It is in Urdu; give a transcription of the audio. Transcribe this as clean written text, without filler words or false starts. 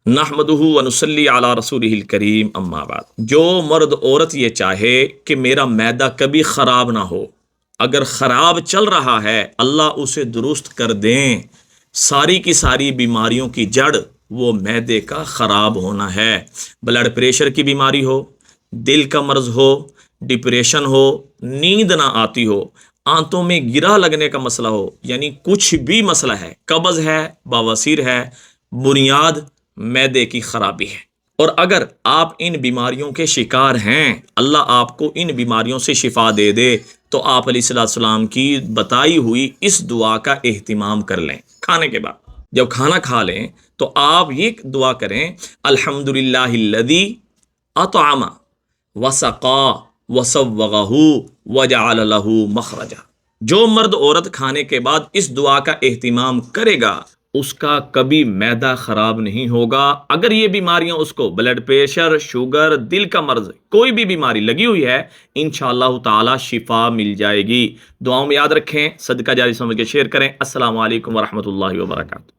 نحمدہ ونصلی علی رسولہ الکریم اما بعد۔ جو مرد عورت یہ چاہے کہ میرا معدہ کبھی خراب نہ ہو، اگر خراب چل رہا ہے اللہ اسے درست کر دیں۔ ساری کی ساری بیماریوں کی جڑ وہ معدے کا خراب ہونا ہے۔ بلڈ پریشر کی بیماری ہو، دل کا مرض ہو، ڈپریشن ہو، نیند نہ آتی ہو، آنتوں میں گرا لگنے کا مسئلہ ہو، یعنی کچھ بھی مسئلہ ہے، قبض ہے، بواسیر ہے، بنیاد معدے کی خرابی ہے۔ اور اگر آپ ان بیماریوں کے شکار ہیں، اللہ آپ کو ان بیماریوں سے شفا دے دے، تو آپ علیہ السلام کی بتائی ہوئی اس دعا کا اہتمام کر لیں۔ کھانے کے بعد جب کھانا کھا لیں تو آپ یہ دعا کریں، الحمدللہ الذی اطعم وسقا وصوغہ وجعل لہ مخرجا۔ جو مرد عورت کھانے کے بعد اس دعا کا اہتمام کرے گا اس کا کبھی معدہ خراب نہیں ہوگا۔ اگر یہ بیماریاں اس کو بلڈ پریشر، شوگر، دل کا مرض، کوئی بھی بیماری لگی ہوئی ہے، انشاءاللہ تعالی شفا مل جائے گی۔ دعاؤں میں یاد رکھیں، صدقہ جاری سمجھ کے شیئر کریں۔ السلام علیکم ورحمۃ اللہ وبرکاتہ۔